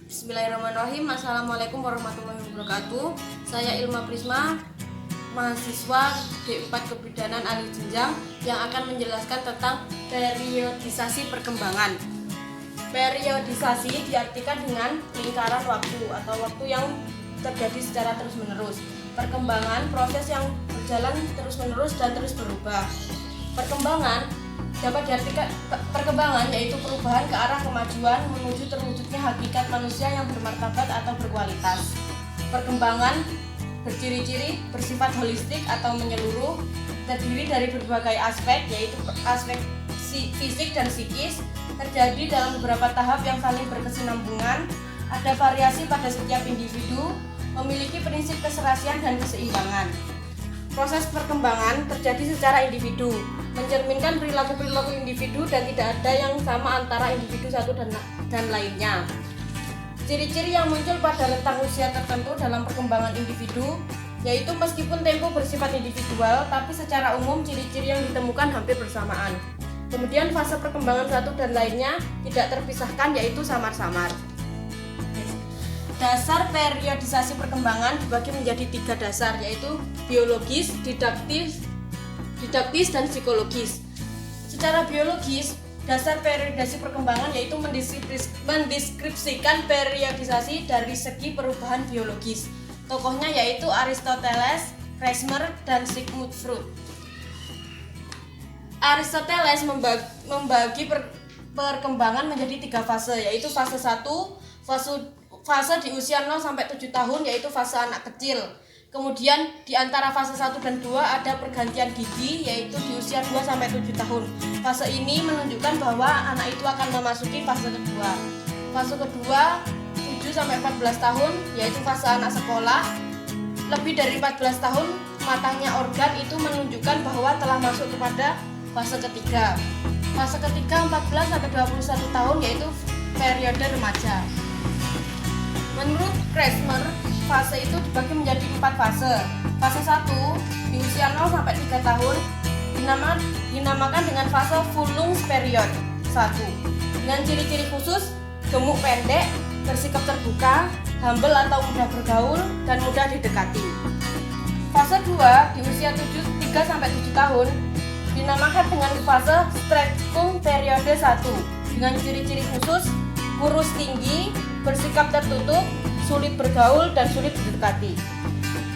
Bismillahirrahmanirrahim. Assalamualaikum warahmatullahi wabarakatuh. Saya Ilma Prisma, mahasiswa D4 Kebidanan Alih Jenjang yang akan menjelaskan tentang periodisasi perkembangan. Periodisasi diartikan dengan lingkaran waktu atau waktu yang terjadi secara terus-menerus. Perkembangan proses yang berjalan terus-menerus dan terus berubah. Perkembangan dapat diartikan perkembangan yaitu perubahan ke arah kemajuan menuju terwujudnya hakikat manusia yang bermartabat atau berkualitas. Perkembangan berciri-ciri bersifat holistik atau menyeluruh, terdiri dari berbagai aspek yaitu aspek fisik dan psikis, terjadi dalam beberapa tahap yang saling berkesinambungan, ada variasi pada setiap individu, memiliki prinsip keserasian dan keseimbangan. Proses perkembangan terjadi secara individu, mencerminkan perilaku-perilaku individu dan tidak ada yang sama antara individu satu dan lainnya. Ciri-ciri yang muncul pada rentang usia tertentu dalam perkembangan individu, yaitu meskipun tempo bersifat individual, tapi secara umum ciri-ciri yang ditemukan hampir bersamaan. Kemudian fase perkembangan satu dan lainnya tidak terpisahkan, yaitu samar-samar. Dasar periodisasi perkembangan dibagi menjadi 3 dasar, yaitu biologis, didaktis, dan psikologis. Secara biologis, dasar periodisasi perkembangan yaitu mendeskripsikan periodisasi dari segi perubahan biologis. Tokohnya yaitu Aristoteles, Kretschmer, dan Sigmund Freud. Aristoteles membagi perkembangan menjadi 3 fase, yaitu fase 1, fase di usia 0 sampai 7 tahun yaitu fase anak kecil. Kemudian di antara fase 1 dan 2 ada pergantian gigi yaitu di usia 2 sampai 7 tahun. Fase ini menunjukkan bahwa anak itu akan memasuki fase kedua. Fase kedua 7 sampai 14 tahun yaitu fase anak sekolah. Lebih dari 14 tahun matangnya organ itu menunjukkan bahwa telah masuk kepada fase ketiga. Fase ketiga 14 sampai 21 tahun yaitu periode remaja. Menurut Kretschmer, fase itu dibagi menjadi 4 fase. Fase 1 di usia 0 sampai 3 tahun dinamakan dengan fase Vulungsperiod 1. Dengan ciri-ciri khusus, gemuk pendek, bersikap terbuka, humble atau mudah bergaul dan mudah didekati. Fase 2 di usia 3 sampai 7 tahun dinamakan dengan fase Streckung-Periode 1. Dengan ciri-ciri khusus, kurus tinggi, bersikap tertutup, sulit bergaul, dan sulit didekati.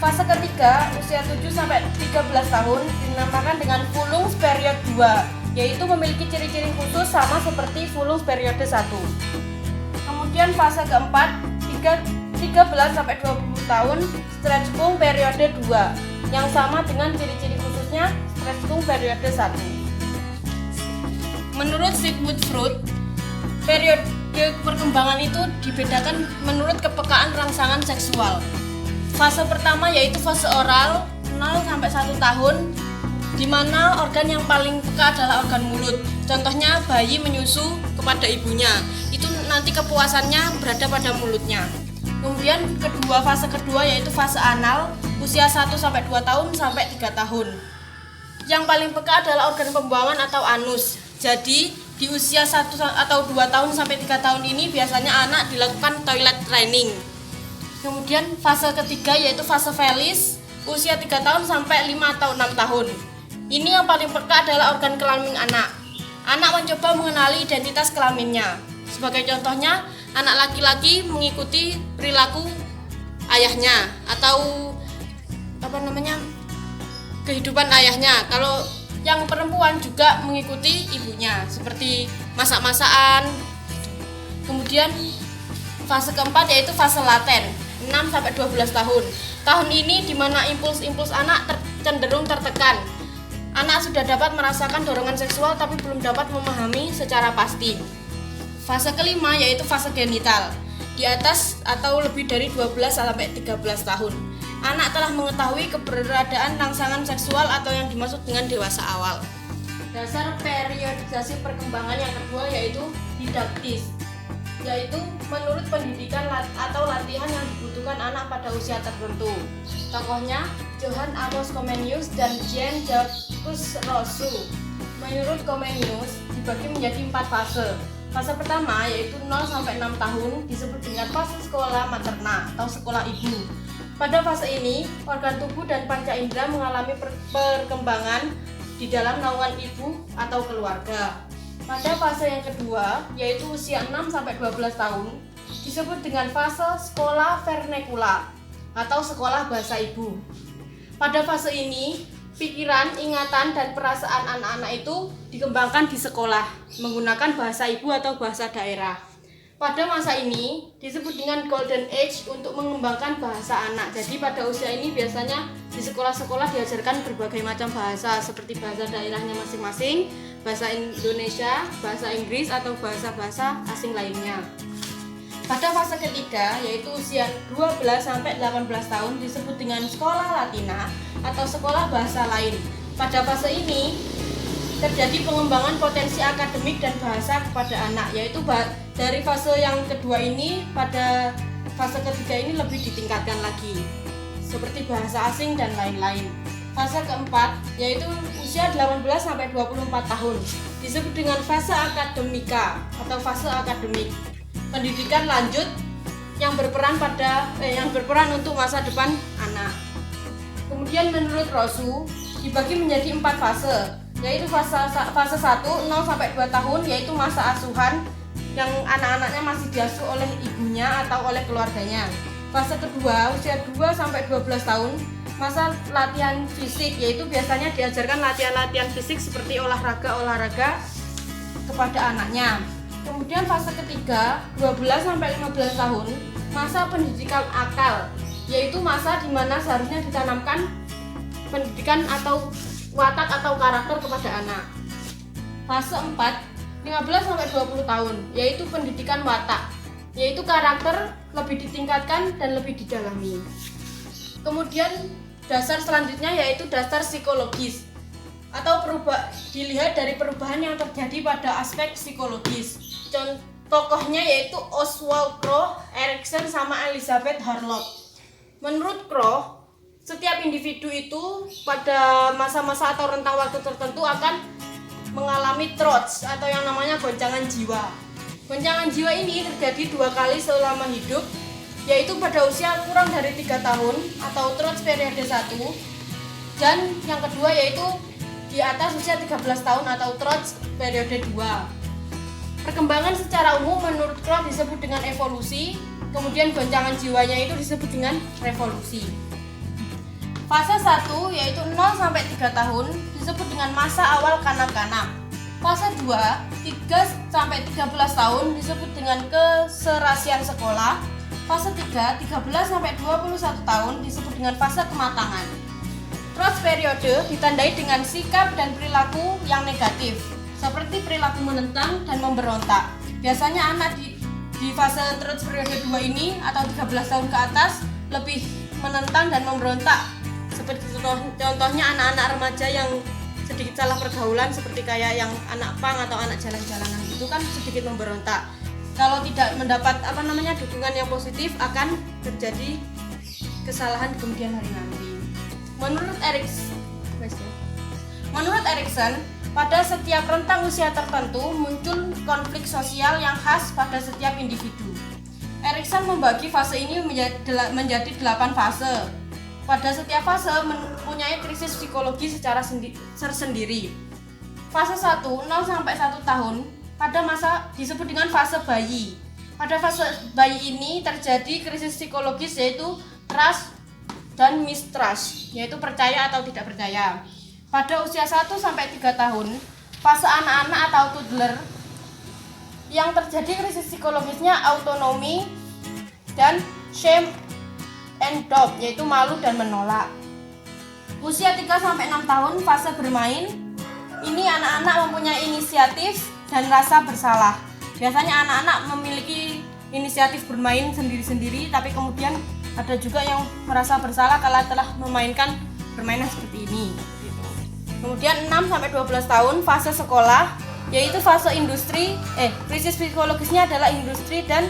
Fase ketiga, usia 7 sampai 13 tahun dinamakan dengan Vulungsperiod 2, yaitu memiliki ciri-ciri khusus sama seperti Vulungsperiode 1. Kemudian fase keempat, 13 sampai 20 tahun, Streckung-Periode 2, yang sama dengan ciri-ciri khususnya Streckung-Periode 1. Menurut Sigmund Freud, periode perkembangan itu dibedakan menurut kepekaan rangsangan seksual. Fase pertama yaitu fase oral 0 sampai 1 tahun, di mana organ yang paling peka adalah organ mulut. Contohnya bayi menyusu kepada ibunya, itu nanti kepuasannya berada pada mulutnya. Kemudian fase kedua yaitu fase anal, usia 1 sampai 2 tahun sampai 3 tahun. Yang paling peka adalah organ pembuangan atau anus. Jadi di usia 1 atau 2 tahun sampai 3 tahun ini biasanya anak dilakukan toilet training. Kemudian fase ketiga yaitu fase felis, usia 3 tahun sampai 5 atau 6 tahun. Ini yang paling peka adalah organ kelamin anak. Anak mencoba mengenali identitas kelaminnya. Sebagai contohnya, anak laki-laki mengikuti perilaku ayahnya atau kehidupan ayahnya. Kalau yang perempuan juga mengikuti ibunya, seperti masak-masakan. Kemudian fase keempat yaitu fase laten, 6 sampai 12 tahun. Tahun ini di mana impuls-impuls anak cenderung tertekan. Anak sudah dapat merasakan dorongan seksual tapi belum dapat memahami secara pasti. Fase kelima yaitu fase genital, di atas atau lebih dari 12 sampai 13 tahun. Anak telah mengetahui keberadaan rangsangan seksual atau yang dimaksud dengan dewasa awal. Dasar periodisasi perkembangan yang kedua yaitu didaktis, yaitu menurut pendidikan atau latihan yang dibutuhkan anak pada usia tertentu. Tokohnya Johann Amos Comenius dan Jean-Jacques Rousseau. Menurut Comenius dibagi menjadi 4 fase. Fase pertama yaitu 0 sampai 6 tahun disebut dengan fase sekolah materna atau sekolah ibu. Pada fase ini, organ tubuh dan panca indera mengalami perkembangan di dalam naungan ibu atau keluarga. Pada fase yang kedua, yaitu usia 6 sampai 12 tahun, disebut dengan fase sekolah vernekula atau sekolah bahasa ibu. Pada fase ini, pikiran, ingatan, dan perasaan anak-anak itu dikembangkan di sekolah menggunakan bahasa ibu atau bahasa daerah. Pada masa ini disebut dengan golden age untuk mengembangkan bahasa anak. Jadi pada usia ini biasanya di sekolah-sekolah diajarkan berbagai macam bahasa seperti bahasa daerahnya masing-masing, bahasa Indonesia, bahasa Inggris, atau bahasa-bahasa asing lainnya. Pada fase ketiga yaitu usia 12 sampai 18 tahun disebut dengan sekolah Latina atau sekolah bahasa lain. Pada fase ini terjadi pengembangan potensi akademik dan bahasa kepada anak, yaitu dari fase yang kedua ini pada fase ketiga ini lebih ditingkatkan lagi seperti bahasa asing dan lain-lain. Fase keempat yaitu usia 18 sampai 24 tahun disebut dengan fase akademika atau fase akademik. Pendidikan lanjut yang berperan untuk masa depan anak. Kemudian menurut Rosu dibagi menjadi 4 fase, yaitu fase 1 0 sampai 2 tahun yaitu masa asuhan yang anak-anaknya masih diasuh oleh ibunya atau oleh keluarganya. Fase kedua usia 2 sampai 12 tahun masa latihan fisik, yaitu biasanya diajarkan latihan-latihan fisik seperti olahraga kepada anaknya. Kemudian fase ketiga 12 sampai 15 tahun masa pendidikan akal, yaitu masa di mana seharusnya ditanamkan pendidikan atau watak atau karakter kepada anak. Fase 4 15 sampai 20 tahun yaitu pendidikan watak, yaitu karakter lebih ditingkatkan dan lebih didalami. Kemudian dasar selanjutnya yaitu dasar psikologis atau dilihat dari perubahan yang terjadi pada aspek psikologis. Tokohnya yaitu Oswald Crowe, Erikson, sama Elizabeth Harlock. Menurut Crowe, setiap individu itu pada masa-masa atau rentang waktu tertentu akan mengalami trots atau yang namanya goncangan jiwa. Goncangan jiwa ini terjadi 2 kali selama hidup, yaitu pada usia kurang dari 3 tahun atau trots periode 1, dan yang kedua yaitu di atas usia 13 tahun atau trots periode 2. Perkembangan secara umum menurut Crowe disebut dengan evolusi, kemudian goncangan jiwanya itu disebut dengan revolusi. Fase 1 yaitu 0 sampai 3 tahun disebut dengan masa awal kanak-kanak. Fase 2 3 sampai 13 tahun disebut dengan keserasian sekolah. Fase 3 13 sampai 21 tahun disebut dengan fase kematangan. Trots periode ditandai dengan sikap dan perilaku yang negatif, seperti perilaku menentang dan memberontak. Biasanya anak di fase trots periode 2 ini atau 13 tahun ke atas lebih menentang dan memberontak. Seperti contohnya anak-anak remaja yang sedikit salah pergaulan, seperti kayak yang anak pang atau anak jalan-jalanan itu kan sedikit memberontak. Kalau tidak mendapat dukungan yang positif akan terjadi kesalahan di kemudian hari nanti. Menurut Erikson, pada setiap rentang usia tertentu muncul konflik sosial yang khas pada setiap individu. Erikson membagi fase ini menjadi 8 fase. Pada setiap fase mempunyai krisis psikologi secara tersendiri. Fase 1 0 sampai 1 tahun pada masa disebut dengan fase bayi. Pada fase bayi ini terjadi krisis psikologis yaitu trust dan mistrust, yaitu percaya atau tidak percaya. Pada usia 1 sampai 3 tahun, fase anak-anak atau toddler yang terjadi krisis psikologisnya autonomi dan shame and doubt, yaitu malu dan menolak. Usia 3 sampai 6 tahun fase bermain. Ini anak-anak mempunyai inisiatif dan rasa bersalah. Biasanya anak-anak memiliki inisiatif bermain sendiri-sendiri, tapi kemudian ada juga yang merasa bersalah kalau telah memainkan permainan seperti ini. Kemudian 6 sampai 12 tahun fase sekolah, yaitu fase industri. Krisis psikologisnya adalah industri dan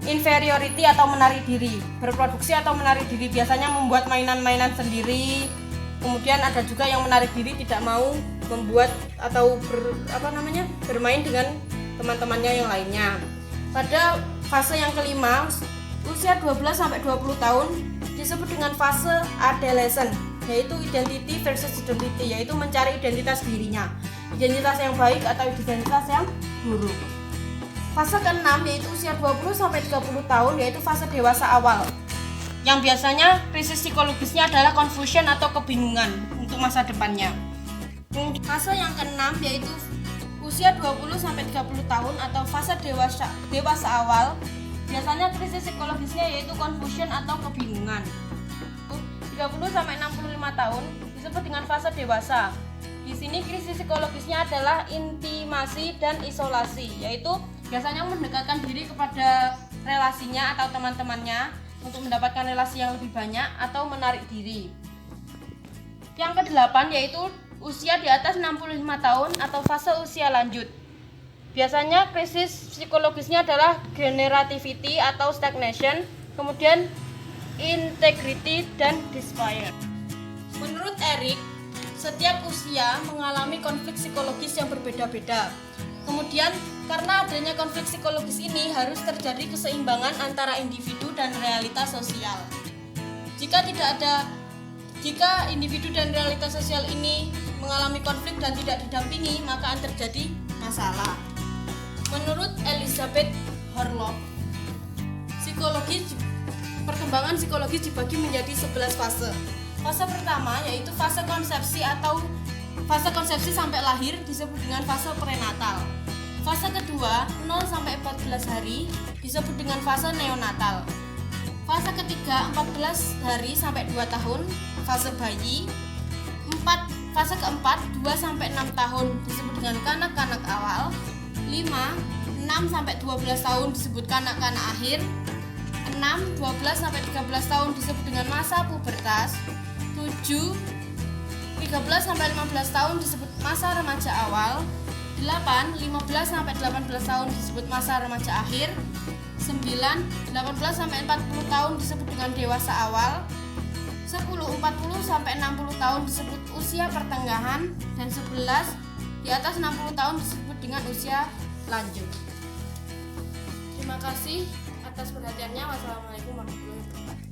inferiority atau menarik diri, berproduksi atau menarik diri, biasanya membuat mainan-mainan sendiri. Kemudian ada juga yang menarik diri, tidak mau membuat atau bermain dengan teman-temannya yang lainnya. Pada fase yang kelima, usia 12 sampai 20 tahun disebut dengan fase adolescent, yaitu identity versus identity, yaitu mencari identitas dirinya, identitas yang baik atau identitas yang buruk. Fase ke-6 yaitu usia 20 sampai 30 tahun, yaitu fase dewasa awal, yang biasanya krisis psikologisnya adalah confusion atau kebingungan untuk masa depannya. Fase yang ke-6 yaitu usia 20 sampai 30 tahun atau fase dewasa awal, biasanya krisis psikologisnya yaitu confusion atau kebingungan. 30 sampai 65 tahun disebut dengan fase dewasa. Di sini krisis psikologisnya adalah intimasi dan isolasi, yaitu biasanya mendekatkan diri kepada relasinya atau teman-temannya untuk mendapatkan relasi yang lebih banyak atau menarik diri. Yang ke-8 yaitu usia di atas 65 tahun atau fase usia lanjut. Biasanya krisis psikologisnya adalah generativity atau stagnation, kemudian integrity dan despair. Menurut Eric, setiap usia mengalami konflik psikologis yang berbeda-beda. Kemudian, karena adanya konflik psikologis ini harus terjadi keseimbangan antara individu dan realitas sosial. Jika individu dan realitas sosial ini mengalami konflik dan tidak didampingi, maka akan terjadi masalah. Menurut Elizabeth Horlock, perkembangan psikologis dibagi menjadi 11 fase. Fase pertama yaitu fase konsepsi sampai lahir disebut dengan fase prenatal. Fase kedua 0 sampai 14 hari disebut dengan fase neonatal. Fase ketiga 14 hari sampai 2 tahun fase bayi. Fase keempat 2 sampai 6 tahun disebut dengan kanak-kanak awal. 5 6 sampai 12 tahun disebut kanak-kanak akhir. 6 12 sampai 13 tahun disebut dengan masa pubertas. 7 13 sampai 15 tahun disebut masa remaja awal. 8 15 sampai 18 tahun disebut masa remaja akhir. 9 18 sampai 40 tahun disebut dengan dewasa awal. 10 40 sampai 60 tahun disebut usia pertengahan, dan 11 di atas 60 tahun disebut dengan usia lanjut. Terima kasih atas perhatiannya. Wassalamualaikum warahmatullahi wabarakatuh.